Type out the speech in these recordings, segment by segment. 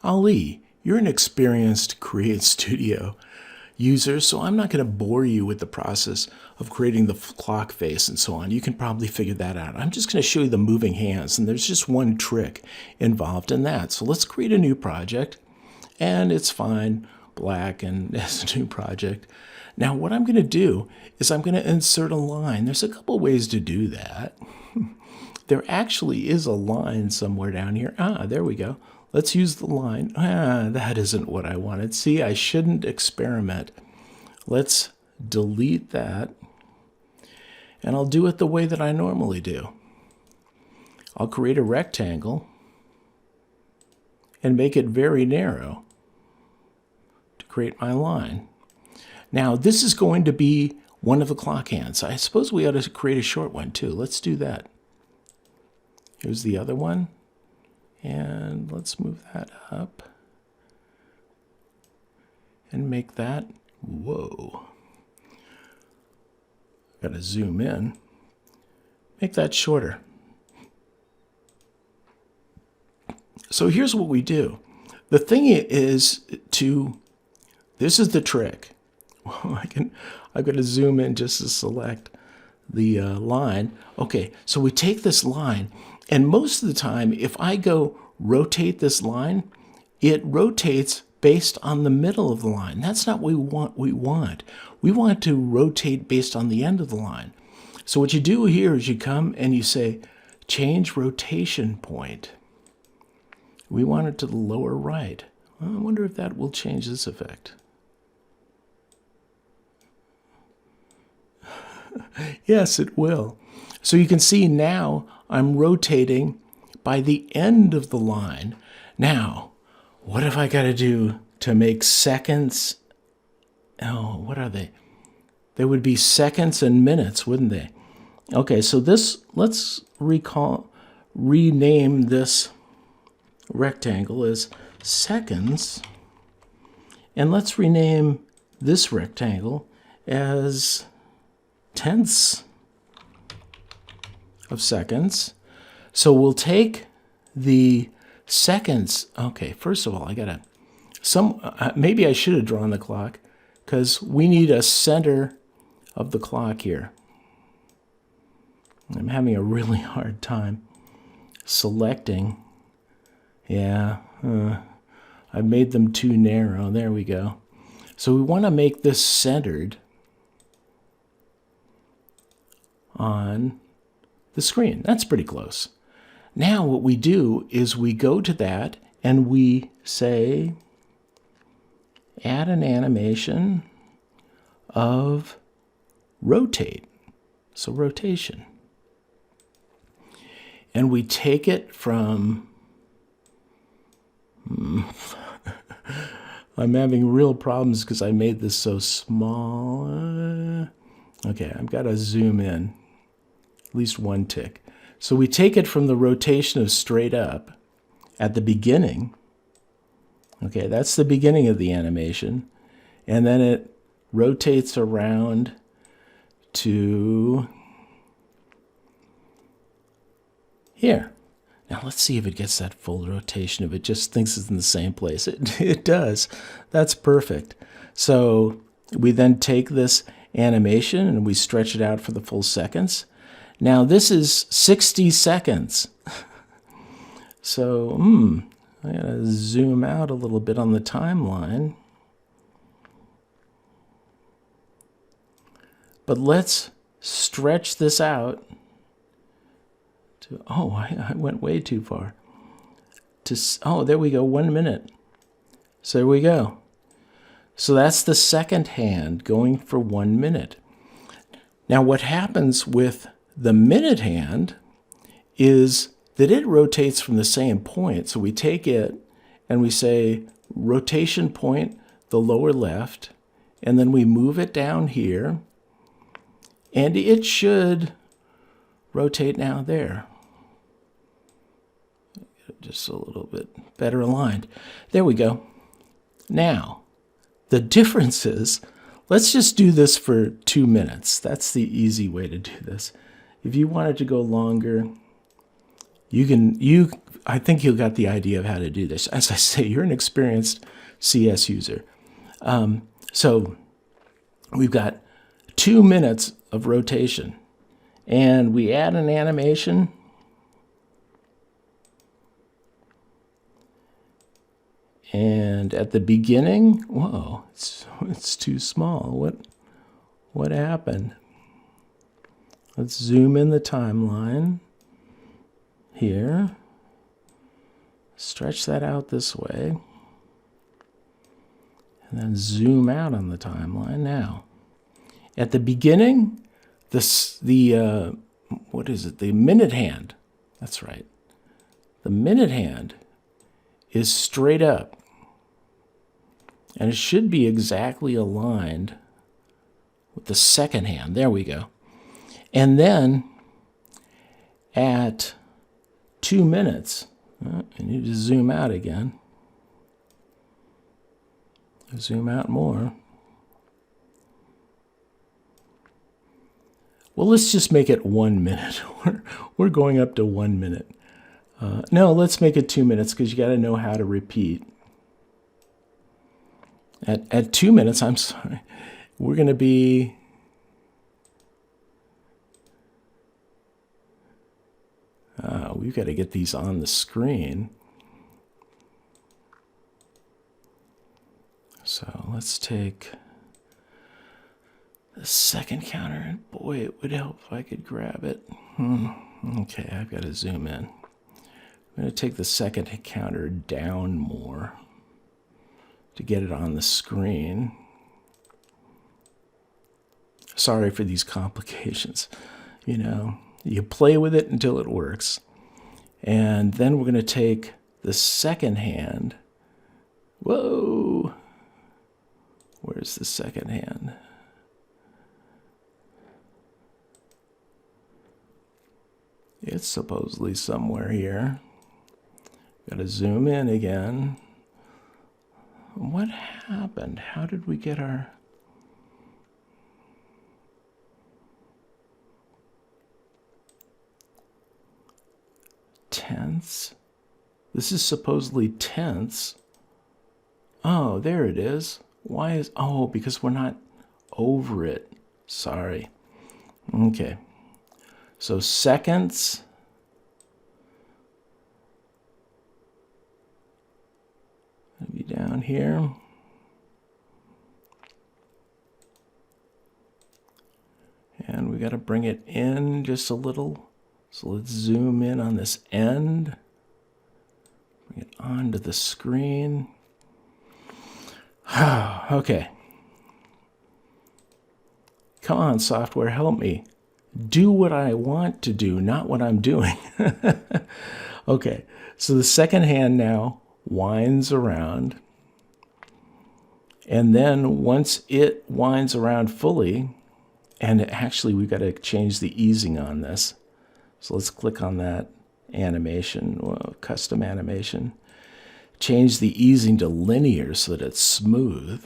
Ali, you're an experienced CreateStudio user, so I'm not going to bore you with the process of creating the clock face and so on. You can probably figure that out. I'm just going to show you the moving hands, and there's just one trick involved in that. So let's create a new project, and it's fine, black, and it's a new project. Now what I'm going to do is I'm going to insert a line. There's a couple ways to do that. There actually is a line somewhere down here. There we go. Let's use the line. That isn't what I wanted. See, I shouldn't experiment. Let's delete that. And I'll do it the way that I normally do. I'll create a rectangle and make it very narrow to create my line. Now, this is going to be one of the clock hands. I suppose we ought to create a short one too. Let's do that. Here's the other one. And let's move that up and make that, whoa. Got to zoom in. Make that shorter. So here's what we do. The thing is this is the trick. I'm going to zoom in just to select the line. Okay, so we take this line, and most of the time, if I go rotate this line, it rotates based on the middle of the line. That's not what we want. We want to rotate based on the end of the line. So what you do here is you come and you say, change rotation point. We want it to the lower right. Well, I wonder if that will change this effect. Yes, it will. So you can see now I'm rotating by the end of the line. Now, what have I got to do to make seconds? Oh, what are they? They would be seconds and minutes, wouldn't they? Okay, so let's rename this rectangle as seconds. And let's rename this rectangle as tenths of seconds. So we'll take the seconds. Okay, first of all, I gotta maybe I should have drawn the clock, because we need a center of the clock here. I'm having a really hard time selecting. Yeah, I've made them too narrow. There we go. So we want to make this centered on the screen. That's pretty close. Now what we do is we go to that and we say add an animation of rotate. So rotation. And we take it from I'm having real problems because I made this so small. Okay, I've got to zoom in at least one tick. So we take it from the rotation of straight up at the beginning. Okay, that's the beginning of the animation. And then it rotates around to here. Now let's see if it gets that full rotation, if it just thinks it's in the same place. It does. That's perfect. So we then take this animation and we stretch it out for the full seconds. Now this is 60 seconds. So I gotta zoom out a little bit on the timeline. But let's stretch this out to, oh, I went way too far. Oh, there we go, 1 minute. So there we go. So that's the second hand going for 1 minute. Now what happens with the minute hand is that it rotates from the same point. So we take it and we say rotation point, the lower left, and then we move it down here, and it should rotate now there. Just a little bit better aligned. There we go. Now, the difference is, let's just do this for 2 minutes. That's the easy way to do this. If you wanted to go longer, I think you got the idea of how to do this. As I say, you're an experienced CS user. So we've got 2 minutes of rotation, and we add an animation. And at the beginning, whoa, it's too small. What happened? Let's zoom in the timeline here. Stretch that out this way. And then zoom out on the timeline now. At the beginning, what is it? The minute hand. That's right. The minute hand is straight up. And it should be exactly aligned with the second hand. There we go. And then at 2 minutes, I need to zoom out again. Zoom out more. Well, let's just make it 1 minute. We're going up to 1 minute. No, let's make it 2 minutes because you got to know how to repeat. At 2 minutes, I'm sorry, we're going to be we've got to get these on the screen. So let's take the second counter, and boy, it would help if I could grab it. Okay, I've got to zoom in. I'm going to take the second counter down more to get it on the screen. Sorry for these complications. You know, you play with it until it works. And then we're going to take the second hand. Whoa! Where's the second hand? It's supposedly somewhere here. Got to zoom in again. What happened? How did we get our... tenths? This is supposedly tenths. Oh, there it is. Why is... oh, because we're not over it. Sorry. Okay. So seconds. Maybe down here. And we got to bring it in just a little. So let's zoom in on this end. Bring it onto the screen. Okay. Come on, software, help me. Do what I want to do, not what I'm doing. Okay, so the second hand now winds around. And then once it winds around fully, and actually we've got to change the easing on this. So let's click on that animation, custom animation. Change the easing to linear so that it's smooth.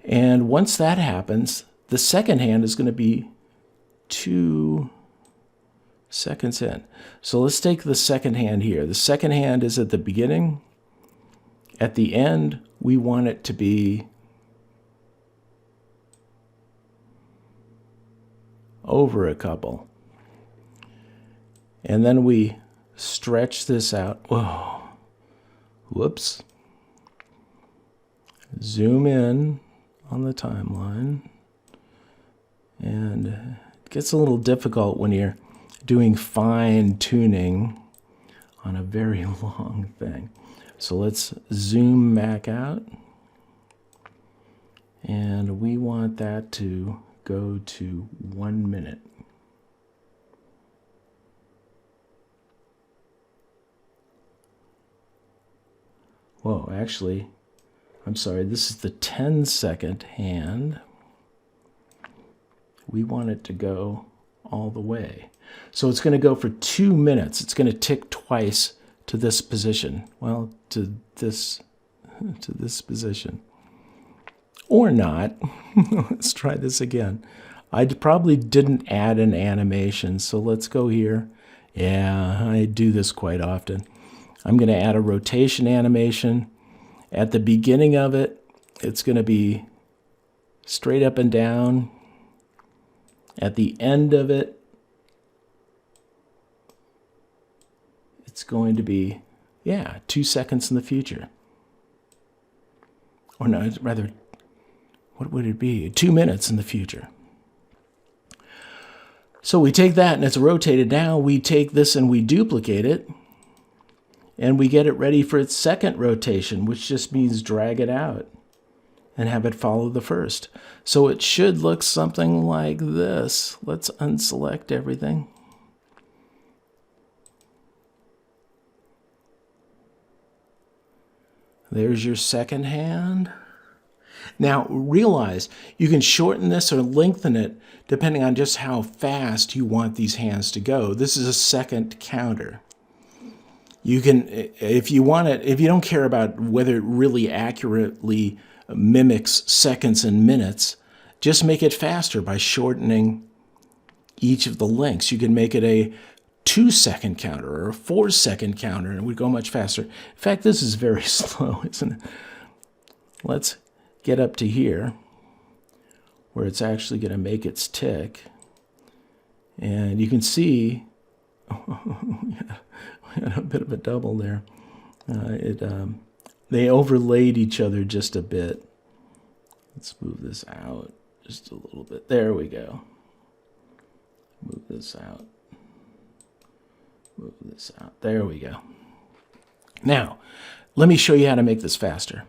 And once that happens, the second hand is going to be 2 seconds in. So let's take the second hand here. The second hand is at the beginning. At the end, we want it to be over a couple. And then we stretch this out. Whoa. Whoops. Zoom in on the timeline. And it gets a little difficult when you're doing fine tuning on a very long thing. So let's zoom back out. And we want that to go to 1 minute. Whoa, actually, I'm sorry, this is the 10-second hand. We want it to go all the way. So it's going to go for 2 minutes. It's going to tick twice to this position. Well, to this position. Or not. Let's try this again. I probably didn't add an animation, so let's go here Yeah, I do this quite often. I'm going to add a rotation animation. At the beginning of it, it's going to be straight up and down. At the end of it, it's going to be, 2 seconds in the future. Or no, rather, what would it be? 2 minutes in the future. So we take that and it's rotated. Now we take this and we duplicate it. And we get it ready for its second rotation, which just means drag it out and have it follow the first. So it should look something like this. Let's unselect everything. There's your second hand. Now realize you can shorten this or lengthen it depending on just how fast you want these hands to go. This is a second counter. You can, if you want it, if you don't care about whether it really accurately mimics seconds and minutes, just make it faster by shortening each of the lengths. You can make it a 2-second counter or a 4-second counter, and it would go much faster. In fact, this is very slow, isn't it? Let's get up to here, where it's actually going to make its tick. And you can see, a bit of a double there. They overlaid each other just a bit. Let's move this out just a little bit. There we go. Move this out. Move this out. There we go. Now, let me show you how to make this faster.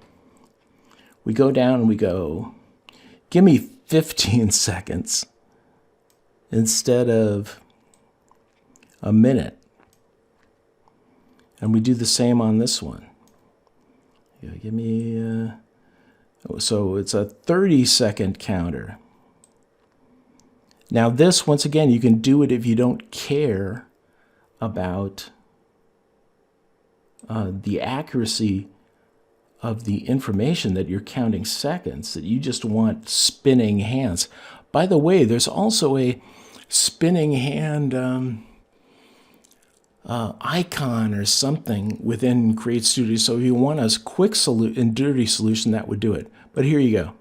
We go down and we go, give me 15 seconds instead of a minute. And we do the same on this one. Give me, so it's a 30-second counter. Now this, once again, you can do it if you don't care about the accuracy of the information that you're counting seconds, that you just want spinning hands. By the way, there's also a spinning hand icon or something within CreateStudio. So if you want a quick and dirty solution, that would do it. But here you go.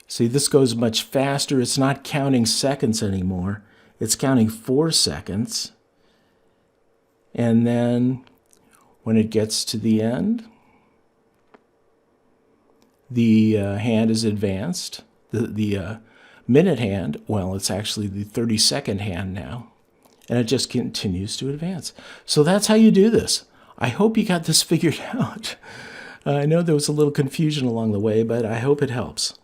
See, this goes much faster. It's not counting seconds anymore. It's counting 4 seconds. And then when it gets to the end, the hand is advanced. The minute hand, well, it's actually the 30-second hand now. And it just continues to advance. So that's how you do this. I hope you got this figured out. I know there was a little confusion along the way, but I hope it helps.